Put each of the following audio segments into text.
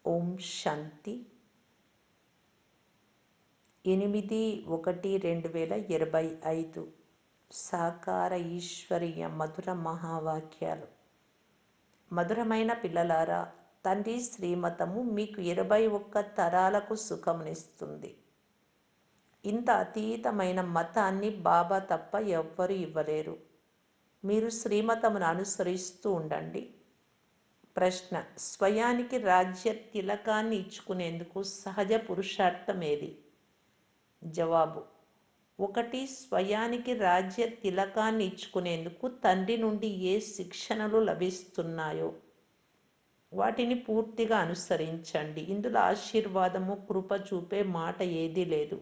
ఓం శాంతి 8/1/2025 సాకార ఈశ్వరీయ మధుర మహావాక్యాలు. మధురమైన పిల్లలారా, తండ్రి శ్రీమతము మీకు 21 తరాలకు సుఖమునిస్తుంది. ఇంత అతీతమైన మతాన్ని బాబా తప్ప ఎవ్వరూ ఇవ్వలేరు. మీరు శ్రీమతమును అనుసరిస్తూ ఉండండి. ప్రశ్న: స్వయానికి రాజ్య తిలకాన్ని ఇచ్చుకునేందుకు సహజ పురుషార్థం ఏది? జవాబు: 1. స్వయానికి రాజ్య తిలకాన్ని ఇచ్చుకునేందుకు తండ్రి నుండి ఏ శిక్షణలు లభిస్తున్నాయో వాటిని పూర్తిగా అనుసరించండి. ఇందులో ఆశీర్వాదము, కృప చూపే మాట ఏదీ లేదు.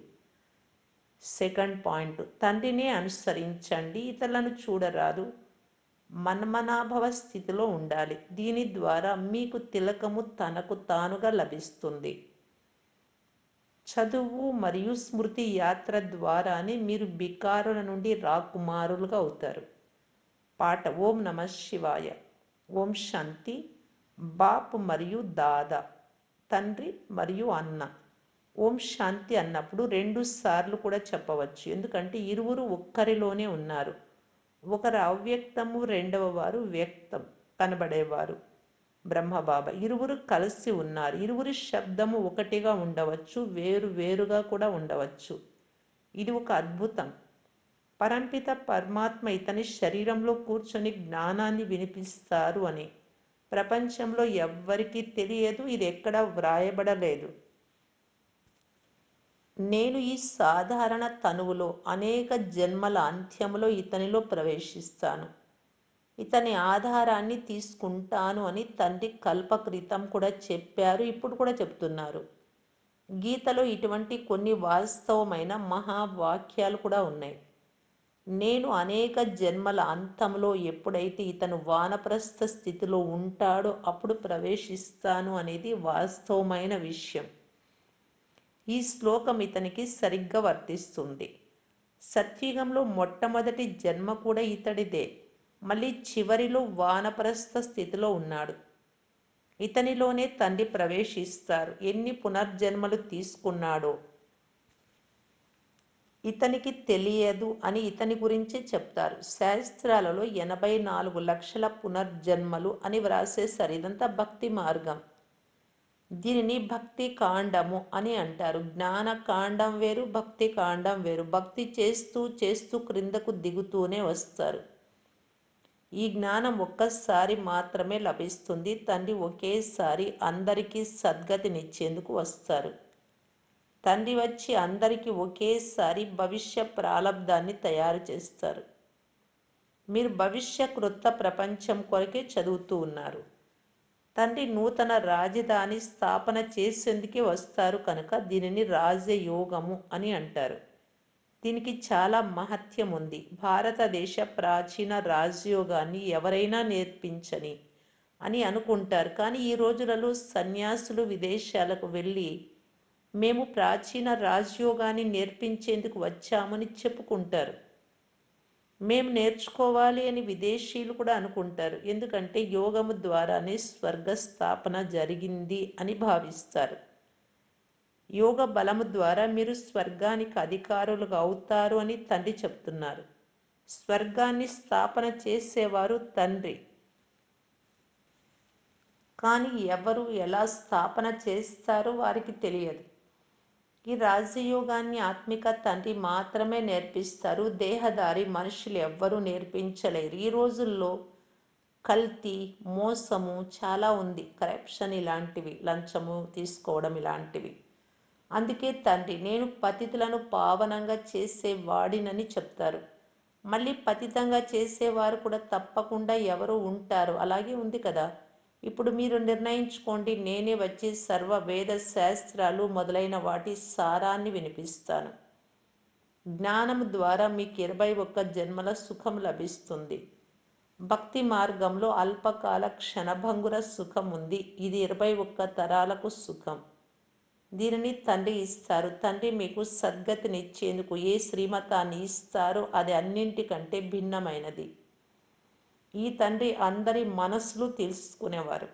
2nd పాయింట్: తండ్రినే అనుసరించండి, ఇతరులను చూడరాదు. మన్మనాభవ స్థితిలో ఉండాలి. దీని ద్వారా మీకు తిలకము తనకు తానుగా లభిస్తుంది. చదువు మరియు స్మృతి యాత్ర ద్వారానే మీరు బికారుల నుండి రాకుమారులుగా అవుతారు. పాట: ఓం నమః శివాయ. ఓం శాంతి. బాప్ మరియు దాదా, తండ్రి మరియు అన్న. ఓం శాంతి అన్నప్పుడు 2 సార్లు కూడా చెప్పవచ్చు, ఎందుకంటే ఇరువురు ఒక్కరిలోనే ఉన్నారు. ఒకరు అవ్యక్తము, రెండవ వారు వ్యక్తం, కనబడేవారు బ్రహ్మబాబా. ఇరువురు కలిసి ఉన్నారు. ఇరువురి శబ్దము ఒకటిగా ఉండవచ్చు, వేరు వేరుగా కూడా ఉండవచ్చు. ఇది ఒక అద్భుతం. పరంపిత పరమాత్మ ఇతని శరీరంలో కూర్చొని జ్ఞానాన్ని వినిపిస్తారు అని ప్రపంచంలో ఎవ్వరికీ తెలియదు. ఇది ఎక్కడా వ్రాయబడలేదు. నేను ఈ సాధారణ తనువులో అనేక జన్మల అంత్యములో ఇతనిలో ప్రవేశిస్తాను, ఇతని ఆధారాన్ని తీసుకుంటాను అని తండ్రి కల్పకృతం కూడా చెప్పారు, ఇప్పుడు కూడా చెప్తున్నారు. గీతలో ఇటువంటి కొన్ని వాస్తవమైన మహావాక్యాలు కూడా ఉన్నాయి. నేను అనేక జన్మల అంతంలో ఎప్పుడైతే ఇతను వానప్రస్థ స్థితిలో ఉంటాడో అప్పుడు ప్రవేశిస్తాను అనేది వాస్తవమైన విషయం. ఈ శ్లోకం ఇతనికి సరిగ్గా వర్తిస్తుంది. సత్యుగంలో మొట్టమొదటి జన్మ కూడా ఇతడిదే. మళ్ళీ చివరిలో వానప్రస్థ స్థితిలో ఉన్నాడు. ఇతనిలోనే తండ్రి ప్రవేశిస్తారు. ఎన్ని పునర్జన్మలు తీసుకున్నాడో ఇతనికి తెలియదు అని ఇతని గురించి చెప్తారు. శాస్త్రాలలో 84 లక్షల పునర్జన్మలు అని వ్రాసేశారు. ఇదంతా భక్తి మార్గం. దీనిని భక్తి కాండము అని అంటారు. జ్ఞాన కాండం వేరు, భక్తి కాండం వేరు. భక్తి చేస్తూ చేస్తూ క్రిందకు దిగుతూనే వస్తారు. ఈ జ్ఞానం ఒక్కసారి మాత్రమే లభిస్తుంది. తండ్రి ఒకేసారి అందరికీ సద్గతినిచ్చేందుకు వస్తారు. తండ్రి వచ్చి అందరికీ ఒకేసారి భవిష్య ప్రాలబ్ధాన్ని తయారు చేస్తారు. మీరు భవిష్య కృత ప్రపంచం కొరకే చదువుతూ ఉన్నారు. తండ్రి నూతన రాజధాని స్థాపన చేసేందుకే వస్తారు కనుక దీనిని రాజయోగము అని అంటారు. దీనికి చాలా మహత్యం ఉంది. భారతదేశ ప్రాచీన రాజయోగాన్ని ఎవరైనా నేర్పించని అని అనుకుంటారు. కానీ ఈ రోజులలో సన్యాసులు విదేశాలకు వెళ్ళి మేము ప్రాచీన రాజయోగాన్ని నేర్పించేందుకు వచ్చామని చెప్పుకుంటారు. మేము నేర్చుకోవాలి అని విదేశీయులు కూడా అనుకుంటారు. ఎందుకంటే యోగము ద్వారానే స్వర్గస్థాపన జరిగింది అని భావిస్తారు. యోగ బలము ద్వారా మీరు స్వర్గానికి అధికారులుగా అవుతారు అని తండ్రి చెప్తున్నారు. స్వర్గాన్ని స్థాపన చేసేవారు తండ్రి. కానీ ఎవరు ఎలా స్థాపన చేస్తారో వారికి తెలియదు. ఈ రాజయోగాన్ని ఆత్మిక తండ్రి మాత్రమే నేర్పిస్తారు. దేహదారి మనుషులు ఎవ్వరూ నేర్పించలేరు. ఈ రోజుల్లో కల్తీ, మోసము చాలా ఉంది. కరప్షన్ ఇలాంటివి, లంచము తీసుకోవడం ఇలాంటివి. అందుకే తండ్రి నేను పతితులను పావనంగా చేసేవాడినని చెప్తారు. మళ్ళీ పతితంగా చేసేవారు కూడా తప్పకుండా ఎవరో ఉంటారు. అలాగే ఉంది కదా. ఇప్పుడు మీరు నిర్ణయించుకోండి. నేనే వచ్చి సర్వ వేద శాస్త్రాలు మొదలైన వాటి సారాన్ని వినిపిస్తాను. జ్ఞానము ద్వారా మీకు 21 జన్మల సుఖం లభిస్తుంది. భక్తి మార్గంలో అల్పకాల క్షణభంగుర సుఖం ఉంది. ఇది 21 తరాలకు సుఖం. దీనిని తండ్రి ఇస్తారు. తండ్రి మీకు సద్గతినిచ్చేందుకు ఏ శ్రీమతాన్ని ఇస్తారో అది అన్నింటికంటే భిన్నమైనది. ఈ తండ్రి అందరి మనసులు తెలుసుకునేవారు.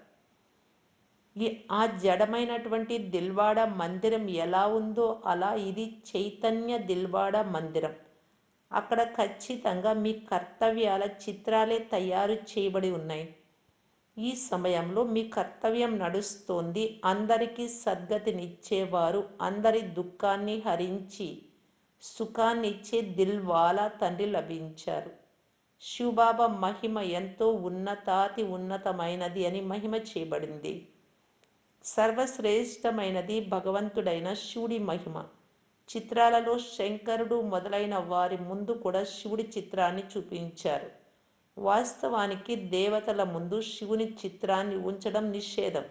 ఈ ఆ జడమైనటువంటి దిల్వాడ మందిరం ఎలా ఉందో అలా ఇది చైతన్య దిల్వాడ మందిరం. అక్కడ ఖచ్చితంగా మీ కర్తవ్యాల చిత్రాలే తయారు చేయబడి ఉన్నాయి. ఈ సమయంలో మీ కర్తవ్యం నడుస్తోంది. అందరికీ సద్గతినిచ్చేవారు, అందరి దుఃఖాన్ని హరించి సుఖాన్నిచ్చే దిల్వాలా తండ్రి లభించారు. శివబాబా మహిమ ఎంతో ఉన్నతాతి ఉన్నతమైనది అని మహిమ చేయబడింది. సర్వశ్రేష్టమైనది భగవంతుడైన శివుడి మహిమ. చిత్రాలలో శంకరుడు మొదలైన వారి ముందు కూడా శివుడి చిత్రాన్ని చూపించారు. వాస్తవానికి దేవతల ముందు శివుని చిత్రాన్ని ఉంచడం నిషేధం.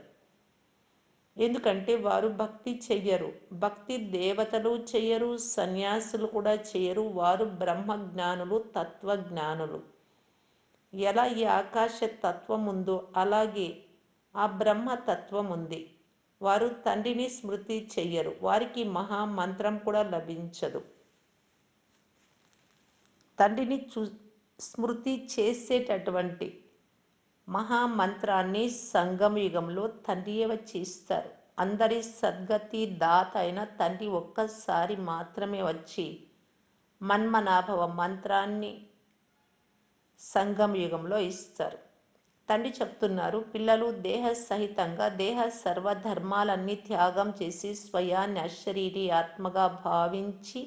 ఎందుకంటే వారు భక్తి చెయ్యరు. భక్తి దేవతలు చెయ్యరు, సన్యాసులు కూడా చెయ్యరు. వారు బ్రహ్మజ్ఞానులు, తత్వజ్ఞానులు. ఎలా ఈ ఆకాశ తత్వం ఉందో అలాగే ఆ బ్రహ్మతత్వం ఉంది. వారు తండ్రిని స్మృతి చెయ్యరు. వారికి మహామంత్రం కూడా లభించదు. తండ్రిని స్మృతి చేసేటటువంటి మహామంత్రాన్ని సంగమయుగంలో తండ్రియే వచ్చి ఇస్తారు. అందరి సద్గతి దాత అయిన తండ్రి ఒక్కసారి మాత్రమే వచ్చి మన్మనాభవ మంత్రాన్ని సంగమయుగంలో ఇస్తారు. తండ్రి చెప్తున్నారు, పిల్లలు దేహ సహితంగా దేహ సర్వధర్మాలన్నీ త్యాగం చేసి స్వయాన్ని అశరీరి ఆత్మగా భావించి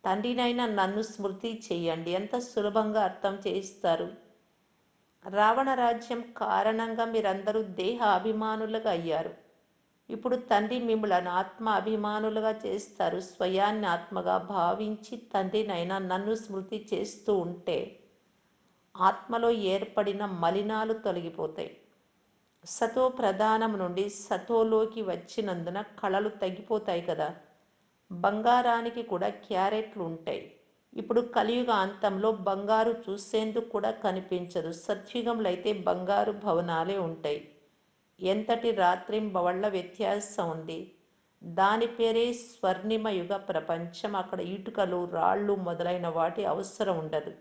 తండ్రినైనా నన్ను స్మృతి చేయండి. ఎంత సులభంగా అర్థం చేయిస్తారు. రావణ రాజ్యం కారణంగా మీరందరూ దేహ అభిమానులుగా అయ్యారు. ఇప్పుడు తండ్రి మిమ్మల్ని ఆత్మ అభిమానులుగా చేస్తారు. స్వయాన్ని ఆత్మగా భావించి తండ్రినైనా నన్ను స్మృతి చేస్తూ ఉంటే ఆత్మలో ఏర్పడిన మలినాలు తొలగిపోతాయి. సతో ప్రధానం నుండి సతోలోకి వచ్చినందున కళలు తగ్గిపోతాయి కదా. బంగారానికి కూడా క్యారెట్లు ఉంటాయి. ఇప్పుడు కలియుగ అంతంలో బంగారు చూసేందుకు కూడా కనిపించదు. సత్యుగంలో అయితే బంగారు భవనాలే ఉంటాయి. ఎంతటి రాత్రింబవళ్ల వ్యత్యాసం ఉంది. దాని పేరే స్వర్ణిమయుగ ప్రపంచం. అక్కడ ఇటుకలు, రాళ్ళు మొదలైన వాటి అవసరం ఉండదు.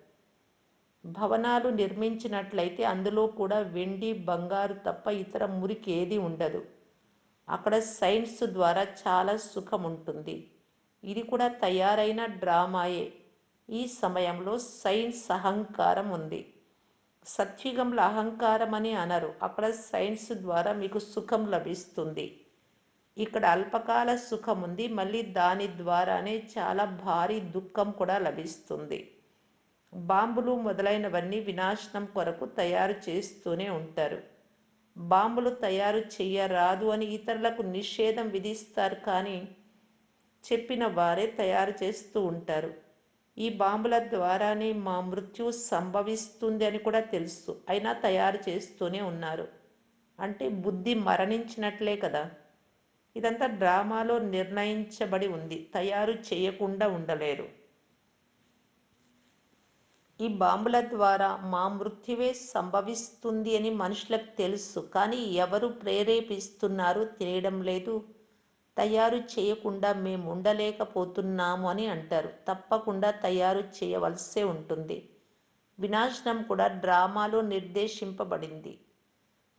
భవనాలు నిర్మించినట్లయితే అందులో కూడా వెండి, బంగారు తప్ప ఇతర మురికి ఏది ఉండదు. అక్కడ సైన్స్ ద్వారా చాలా సుఖం ఉంటుంది. ఇది కూడా తయారైన డ్రామాయే. ఈ సమయంలో సైన్స్ అహంకారం ఉంది. సత్యుగంలో అహంకారం అని అనరు. అక్కడ సైన్స్ ద్వారా మీకు సుఖం లభిస్తుంది. ఇక్కడ అల్పకాల సుఖం ఉంది, మళ్ళీ దాని ద్వారానే చాలా భారీ దుఃఖం కూడా లభిస్తుంది. బాంబులు మొదలైనవన్నీ వినాశనం కొరకు తయారు చేస్తూనే ఉంటారు. బాంబులు తయారు చెయ్యరాదు అని ఇతరులకు నిషేధం విధిస్తారు, కానీ చెప్పిన వారే తయారు చేస్తూ ఉంటారు. ఈ బాంబుల ద్వారానే మా మృత్యు సంభవిస్తుంది అని కూడా తెలుసు, అయినా తయారు చేస్తూనే ఉన్నారు. అంటే బుద్ధి మరణించినట్లే కదా. ఇదంతా డ్రామాలో నిర్ణయించబడి ఉంది. తయారు చేయకుండా ఉండలేరు. ఈ బాంబుల ద్వారా మా మృత్యువే సంభవిస్తుంది అని మనుషులకు తెలుసు, కానీ ఎవరు ప్రేరేపిస్తున్నారో తెలియడం లేదు. తయారు చేయకుండా మేము ఉండలేకపోతున్నాము అని అంటారు. తప్పకుండా తయారు చేయవలసే ఉంటుంది. వినాశనం కూడా డ్రామాలో నిర్దేశింపబడింది.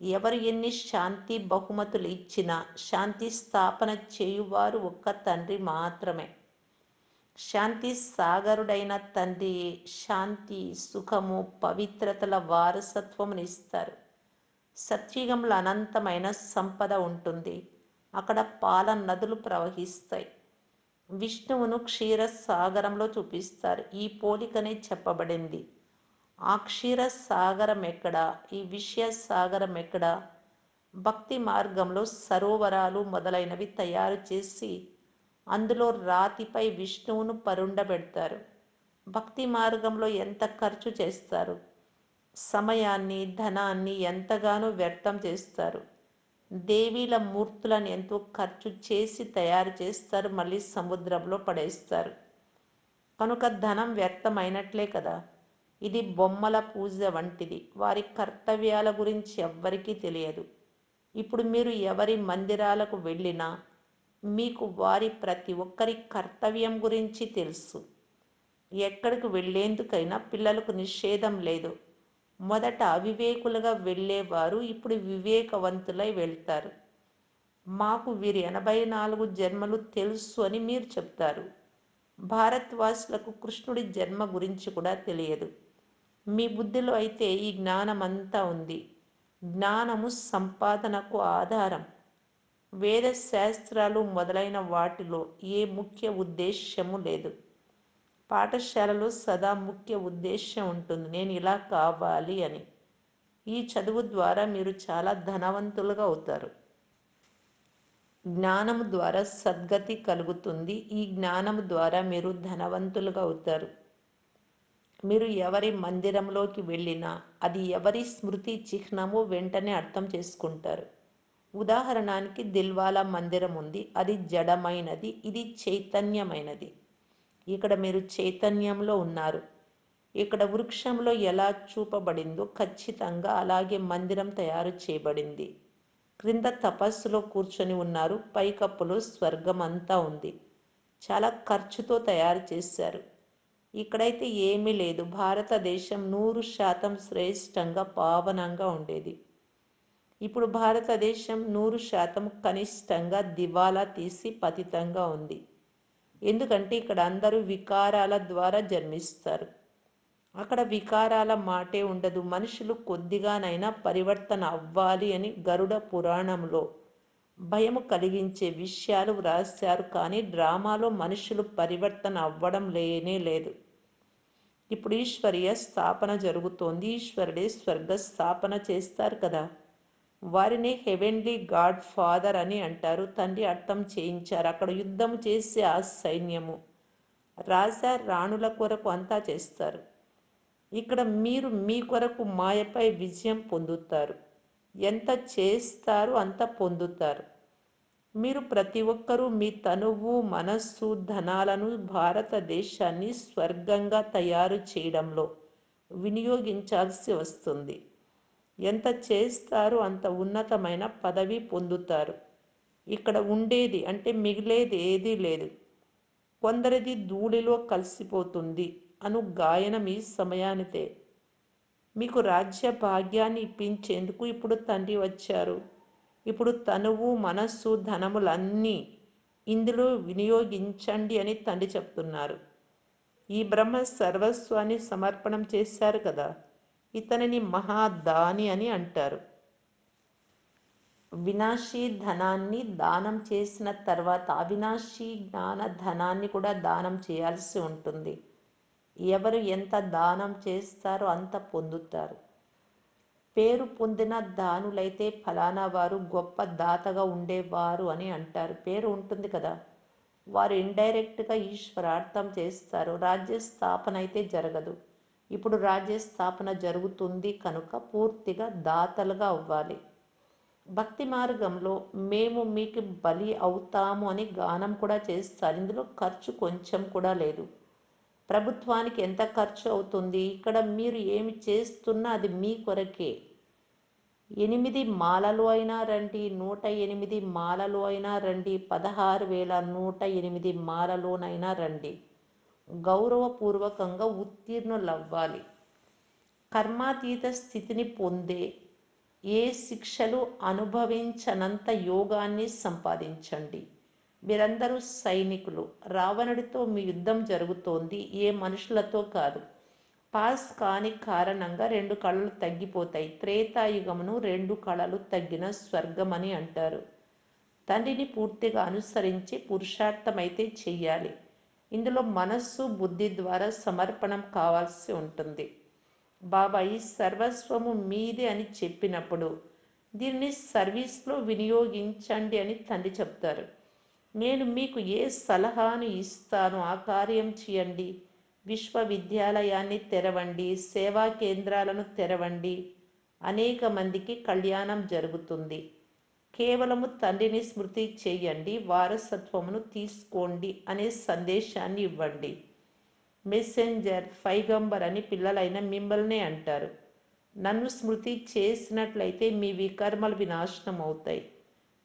ఎవరు ఎన్ని శాంతి బహుమతులు ఇచ్చినా శాంతి స్థాపన చేయువారు ఒక్క తండ్రి మాత్రమే. శాంతి సాగరుడైన తండ్రి శాంతి, సుఖము, పవిత్రతల వారసత్వమునిస్తారు. సత్యుగంలో అనంతమైన సంపద ఉంటుంది. అక్కడ పాల నదులు ప్రవహిస్తాయి. విష్ణువును క్షీర సాగరంలో చూపిస్తారు. ఈ పోలికనే చెప్పబడింది. ఆ క్షీర సాగరం ఎక్కడా, ఈ విషయ సాగరం ఎక్కడా? భక్తి మార్గంలో సరోవరాలు మొదలైనవి తయారు చేసి అందులో రాతిపై విష్ణువును పరుండబెడతారు. భక్తి మార్గంలో ఎంత ఖర్చు చేస్తారు? సమయాన్ని, ధనాన్ని ఎంతగానో వ్యర్థం చేస్తారు. దేవీల మూర్తులను ఎంతో ఖర్చు చేసి తయారు చేస్తారు, మళ్ళీ సముద్రంలో పడేస్తారు. కనుక ధనం వ్యర్థమైనట్లే కదా. ఇది బొమ్మల పూజ వంటిది. వారి కర్తవ్యాల గురించి ఎవ్వరికీ తెలియదు. ఇప్పుడు మీరు ఎవరి మందిరాలకు వెళ్ళినా మీకు వారి ప్రతి ఒక్కరి కర్తవ్యం గురించి తెలుసు. ఎక్కడికి వెళ్ళేందుకైనా పిల్లలకు నిషేధం లేదు. మొదట అవివేకులుగా వెళ్ళేవారు ఇప్పుడు వివేకవంతులై వెళ్తారు. మాకు వీరి 84 జన్మలు తెలుసు అని మీరు చెప్తారు. భారత్వాసులకు కృష్ణుడి జన్మ గురించి కూడా తెలియదు. మీ బుద్ధిలో అయితే ఈ జ్ఞానమంతా ఉంది. జ్ఞానము సంపాదనకు ఆధారం. వేద శాస్త్రాలు మొదలైన వాటిలో ఏ ముఖ్య ఉద్దేశ్యము లేదు. పాఠశాలలో సదా ముఖ్య ఉద్దేశ్యం ఉంటుంది, నేను ఇలా కావాలి అని. ఈ చదువు ద్వారా మీరు చాలా ధనవంతులుగా అవుతారు. జ్ఞానము ద్వారా సద్గతి కలుగుతుంది. ఈ జ్ఞానము ద్వారా మీరు ధనవంతులుగా అవుతారు. మీరు ఎవరి మందిరంలోకి వెళ్ళినా అది ఎవరి స్మృతి చిహ్నమో వెంటనే అర్థం చేసుకుంటారు. ఉదాహరణకి దిల్వాలా మందిరం ఉంది, అది జడమైనది, ఇది చైతన్యమైనది. ఇక్కడ మీరు చైతన్యంలో ఉన్నారు. ఇక్కడ వృక్షంలో ఎలా చూపబడిందో ఖచ్చితంగా అలాగే మందిరం తయారు చేయబడింది. క్రింద తపస్సులో కూర్చొని ఉన్నారు, పైకప్పులో స్వర్గం అంతా ఉంది. చాలా ఖర్చుతో తయారు చేశారు. ఇక్కడైతే ఏమీ లేదు. భారతదేశం 100% శ్రేష్టంగా పావనంగా ఉండేది. ఇప్పుడు భారతదేశం 100% కనిష్టంగా దివాలా తీసి పతితంగా ఉంది. ఎందుకంటే ఇక్కడ అందరూ వికారాల ద్వారా జన్మిస్తారు. అక్కడ వికారాల మాటే ఉండదు. మనుషులు కొద్దిగానైనా పరివర్తన అవ్వాలి అని గరుడ పురాణంలో భయము కలిగించే విషయాలు వ్రాశారు. కానీ డ్రామాలో మనుషులు పరివర్తన అవ్వడం లేనే లేదు. ఇప్పుడు ఈశ్వరీయ స్థాపన జరుగుతోంది. ఈశ్వరుడే స్వర్గ స్థాపన చేస్తారు కదా. వారిని హెవెన్లీ గాడ్ ఫాదర్ అని అంటారు. తండ్రి అర్థం చేయించారు. అక్కడ యుద్ధం చేసే ఆ సైన్యము రాజా రాణుల కొరకు అంతా చేస్తారు. ఇక్కడ మీరు మీ కొరకు మాయపై విజయం పొందుతారు. ఎంత చేస్తారు అంత పొందుతారు. మీరు ప్రతి ఒక్కరూ మీ తనువు, మనస్సు, ధనాలను భారతదేశాన్ని స్వర్గంగా తయారు చేయడంలో వినియోగించాల్సి వస్తుంది. ఎంత చేస్తారో అంత ఉన్నతమైన పదవి పొందుతారు. ఇక్కడ ఉండేది అంటే మిగిలేది ఏదీ లేదు. కొందరిది ధూళిలో కలిసిపోతుంది అను గాయనం ఈ సమయానిదే. మీకు రాజ్య భాగ్యాన్ని ఇప్పించేందుకు ఇప్పుడు తండ్రి వచ్చారు. ఇప్పుడు తనువు, మనస్సు, ధనములన్నీ ఇందులో వినియోగించండి అని తండ్రి చెప్తున్నారు. ఈ బ్రహ్మ సర్వస్వాన్ని సమర్పణం చేశారు కదా, ఇతనిని మహాదాని అని అంటారు. వినాశీ ధనాన్ని దానం చేసిన తర్వాత అవినాశీ జ్ఞాన ధనాన్ని కూడా దానం చేయాల్సి ఉంటుంది. ఎవరు ఎంత దానం చేస్తారో అంత పొందుతారు. పేరు పొందిన దానులైతే ఫలానా వారు గొప్ప దాతగా ఉండేవారు అని అంటారు. పేరు ఉంటుంది కదా, వారు ఇండైరెక్ట్గా ఈశ్వరార్థం చేస్తారు. రాజ్య స్థాపన అయితే జరగదు. ఇప్పుడు రాజ్య స్థాపన జరుగుతుంది కనుక పూర్తిగా దాతలుగా అవ్వాలి. భక్తి మార్గంలో మేము మీకు బలి అవుతాము అని గానం కూడా చేస్తారు. ఇందులో ఖర్చు కొంచెం కూడా లేదు. ప్రభుత్వానికి ఎంత ఖర్చు అవుతుంది? ఇక్కడ మీరు ఏమి చేస్తున్నా అది మీ కొరకే. 8 మాలలు అయినా రండి, 108 మాలలు అయినా రండి, 16,108 మాలలోనైనా రండి, గౌరవపూర్వకంగా ఉత్తీర్ణులవ్వాలి. కర్మాతీత స్థితిని పొందే ఏ శిక్షలు అనుభవించనంత యోగాన్ని సంపాదించండి. మీరందరూ సైనికులు. రావణుడితో మీ యుద్ధం జరుగుతోంది, ఏ మనుషులతో కాదు. పాస్ కాని కారణంగా 2 కళలు తగ్గిపోతాయి. త్రేతాయుగమును 2 కళలు తగ్గిన స్వర్గం అని అంటారు. తండ్రిని పూర్తిగా అనుసరించి పురుషార్థమైతే చెయ్యాలి. ఇందులో మనస్సు, బుద్ధి ద్వారా సమర్పణం కావాల్సి ఉంటుంది. బాబా ఈ సర్వస్వము మీదే అని చెప్పినప్పుడు దీన్ని సర్వీస్లో వినియోగించండి అని తండ్రి చెప్తారు. నేను మీకు ఏ సలహాను ఇస్తానో ఆ కార్యం చేయండి. విశ్వవిద్యాలయాన్ని తెరవండి, సేవా కేంద్రాలను తెరవండి, అనేక మందికి కళ్యాణం జరుగుతుంది. కేవలము తండ్రిని స్మృతి చేయండి, వారసత్వమును తీసుకోండి అనే సందేశాన్ని ఇవ్వండి. మెసెంజర్, పైగంబర్ అని పిల్లలైన మిమ్మల్నే అంటారు. నన్ను స్మృతి చేసినట్లయితే మీ వికర్మలు వినాశనం అవుతాయి,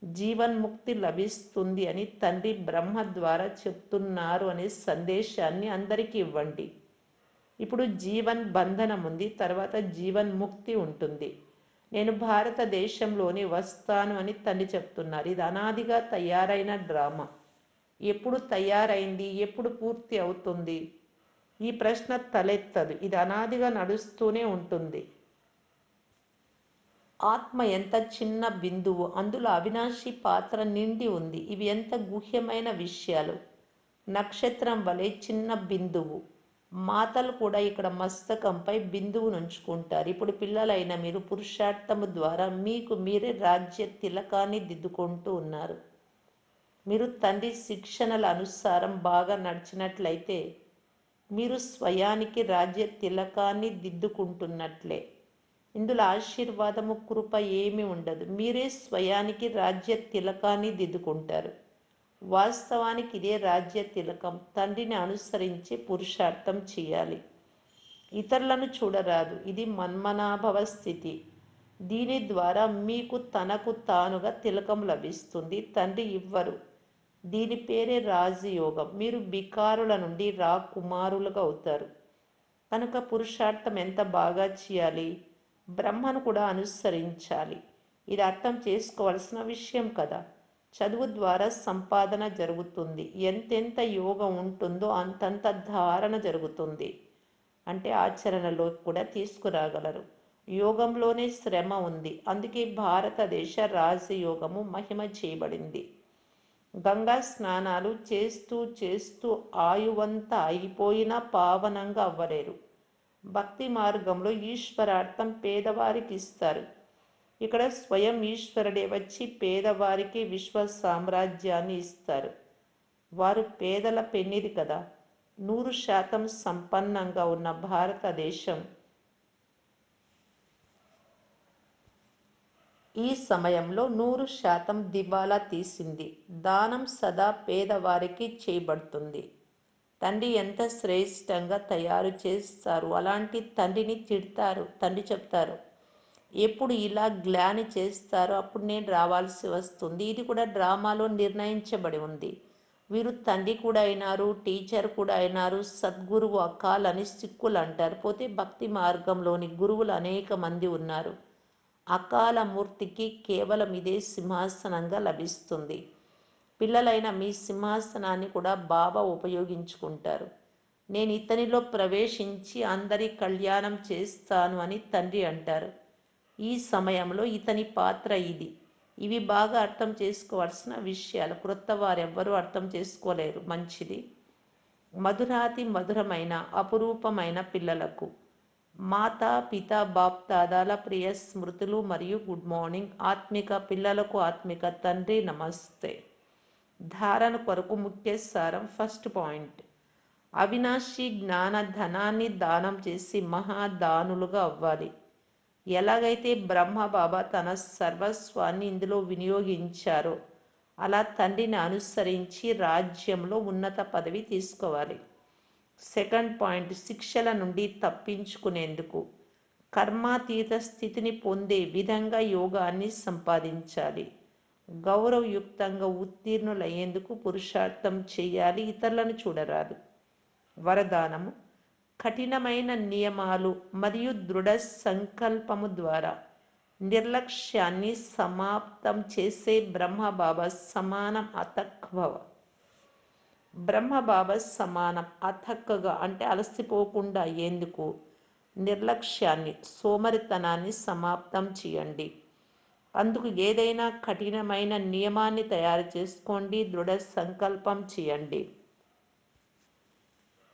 జీవన్ముక్తి లభిస్తుంది అని తండ్రి బ్రహ్మ ద్వారా చెప్తున్నారు అనే సందేశాన్ని అందరికీ ఇవ్వండి. ఇప్పుడు జీవన్ బంధనం ఉంది, తర్వాత జీవన్ ముక్తి ఉంటుంది. నేను భారతదేశంలోని వస్తాను అని తండ్రి చెప్తున్నారు. ఇది అనాదిగా తయారైన డ్రామా. ఎప్పుడు తయారైంది, ఎప్పుడు పూర్తి అవుతుంది, ఈ ప్రశ్న తలెత్తదు. ఇది అనాదిగా నడుస్తూనే ఉంటుంది. ఆత్మ ఎంత చిన్న బిందువు, అందులో అవినాశి పాత్ర నిండి ఉంది. ఇవి ఎంత గుహ్యమైన విషయాలు. నక్షత్రం వలె చిన్న బిందువు. మాతలు కూడా ఇక్కడ మస్తకంపై బిందువును ఉంచుకుంటారు. ఇప్పుడు పిల్లలైన మీరు పురుషార్థము ద్వారా మీకు మీరే రాజ్య తిలకాన్ని దిద్దుకుంటూ ఉన్నారు. మీరు తండ్రి శిక్షణల అనుసారం బాగా నడిచినట్లయితే మీరు స్వయానికి రాజ్య తిలకాన్ని దిద్దుకుంటున్నట్లే. ఇందులో ఆశీర్వాదము కృప ఏమీ ఉండదు. మీరే స్వయానికి రాజ్య తిలకాన్ని దిద్దుకుంటారు. వాస్తవానికి ఇదే రాజ్య తిలకం. తండ్రిని అనుసరించి పురుషార్థం చేయాలి. ఇతరులను చూడరాదు. ఇది మన్మనాభవ స్థితి. దీని ద్వారా మీకు తనకు తానుగా తిలకం లభిస్తుంది. తండ్రి ఇవ్వరు. దీని పేరే రాజయోగం. మీరు బికారుల నుండి రాకుమారులుగా అవుతారు. కనుక పురుషార్థం ఎంత బాగా చేయాలి, బ్రహ్మను కూడా అనుసరించాలి. ఇది అర్థం చేసుకోవాల్సిన విషయం కదా. చదువు ద్వారా సంపాదన జరుగుతుంది. ఎంతెంత యోగం ఉంటుందో అంతంత ధారణ జరుగుతుంది. అంటే ఆచరణలో కూడా తీసుకురాగలరు. యోగంలోనే శ్రమ ఉంది. అందుకే భారతదేశ రాజయోగము మహిమ చేయబడింది. గంగా స్నానాలు చేస్తూ చేస్తూ ఆయువంతా అయిపోయినా పావనంగా అవ్వలేరు. భక్తి మార్గంలో ఈశ్వరార్థం పేదవారికి ఇస్తారు. ఇక్కడ స్వయం ఈశ్వరుడే వచ్చి పేదవారికి విశ్వ సామ్రాజ్యాన్ని ఇస్తారు. వారు పేదల పెన్నిది కదా. 100% సంపన్నంగా ఉన్న భారతదేశం ఈ సమయంలో 100% దివాలా తీసింది. దానం సదా పేదవారికి చేయబడుతుంది. తండ్రి ఎంత శ్రేష్టంగా తయారు చేస్తారు. అలాంటి తండ్రిని తిడతారు. తండ్రి చెప్తారు, ఎప్పుడు ఇలా గ్లాని చేస్తారో అప్పుడు నేను రావాల్సి వస్తుంది. ఇది కూడా డ్రామాలో నిర్ణయించబడి ఉంది. వీరు తండ్రి కూడా అయినారు, టీచర్ కూడా అయినారు, సద్గురువు అకాలని సిక్కులు అంటారు. పోతే భక్తి మార్గంలోని గురువులు అనేక మంది ఉన్నారు. అకాల మూర్తికి కేవలం ఇదే సింహాసనంగా లభిస్తుంది. పిల్లలైన మీ సింహాసనాన్ని కూడా బాబా ఉపయోగించుకుంటారు. నేను ఇతనిలో ప్రవేశించి అందరి కళ్యాణం చేస్తాను అని తండ్రి అంటారు. ఈ సమయంలో ఇతని పాత్ర ఇది. ఇవి బాగా అర్థం చేసుకోవాల్సిన విషయాలు. క్రొత్త వారెవ్వరూ అర్థం చేసుకోలేరు. మంచిది. మధురాతి మధురమైన అపురూపమైన పిల్లలకు మాతా పిత బాప్ దాదాల ప్రియ స్మృతులు మరియు గుడ్ మార్నింగ్. ఆత్మిక పిల్లలకు ఆత్మిక తండ్రి నమస్తే. ధారణ కొరకు ముఖ్య సారం. ఫస్ట్ పాయింట్, అవినాశి జ్ఞాన ధనాన్ని దానం చేసి మహాదానులుగా అవ్వాలి. ఎలాగైతే బ్రహ్మబాబా తన సర్వస్వాన్ని ఇందులో వినియోగించారో అలా తండ్రిని అనుసరించి రాజ్యంలో ఉన్నత పదవి తీసుకోవాలి. సెకండ్ పాయింట్, శిక్షల నుండి తప్పించుకునేందుకు కర్మాతీత స్థితిని పొందే విధంగా యోగాన్ని సంపాదించాలి. గౌరవయుక్తంగా ఉత్తీర్ణులయ్యేందుకు పురుషార్థం చేయాలి. ఇతరులను చూడరాదు. వరదానము, కఠినమైన నియమాలు మరియు దృఢ సంకల్పము ద్వారా నిర్లక్ష్యాన్ని సమాప్తం చేసే బ్రహ్మబాబా సమానం అతక్ భవ. బ్రహ్మబాబా సమానం అథక్కగా అంటే అలసిపోకుండా అయ్యేందుకు నిర్లక్ష్యాన్ని, సోమరితనాన్ని సమాప్తం చేయండి. అందుకు ఏదైనా కఠినమైన నియమాన్ని తయారు చేసుకోండి. దృఢ సంకల్పం చేయండి.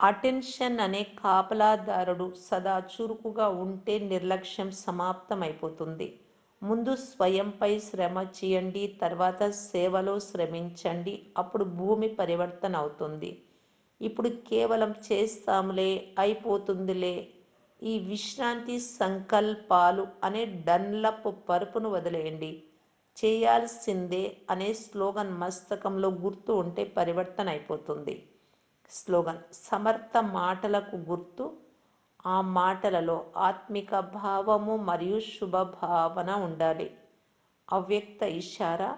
అటెన్షన్ అనే కాపలాదారుడు సదా చురుకుగా ఉంటే నిర్లక్ష్యం సమాప్తం అయిపోతుంది. ముందు స్వయంపై శ్రమ చేయండి, తర్వాత సేవలో శ్రమించండి. అప్పుడు భూమి పరివర్తన అవుతుంది. ఇప్పుడు కేవలం చేస్తాంలే, అయిపోతుందిలే, ఈ విశ్రాంతి సంకల్పాలు అనే డన్లప్ పరుపును వదిలేయండి. చేయాల్సిందే అనే స్లోగన్ మస్తకంలో గుర్తు ఉంటే పరివర్తన అయిపోతుంది. స్లోగన్, సమర్థ మాటలకు గుర్తు, ఆ మాటలలో ఆత్మిక భావము మరియు శుభభావన ఉండాలి. అవ్యక్త ఇషారా,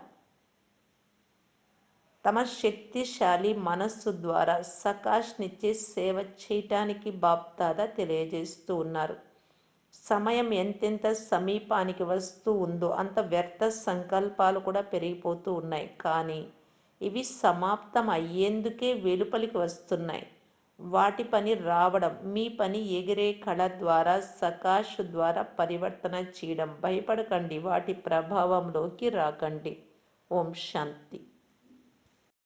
తమ శక్తిశాలి మనస్సు ద్వారా సకాష్నిచ్చే సేవ చేయటానికి బాప్దాదా తెలియజేస్తూ ఉన్నారు. సమయం ఎంతెంత సమీపానికి వస్తూ ఉందో అంత వ్యర్థ సంకల్పాలు కూడా పెరిగిపోతూ ఉన్నాయి. కానీ ఇవి సమాప్తం అయ్యేందుకే వెలుపలికి వస్తున్నాయి. వాటి పని రావడం, మీ పని ఎగిరే కళ ద్వారా సకాష్ ద్వారా పరివర్తన చేయడం. భయపడకండి, వాటి ప్రభావంలోకి రాకండి. ఓం శాంతి.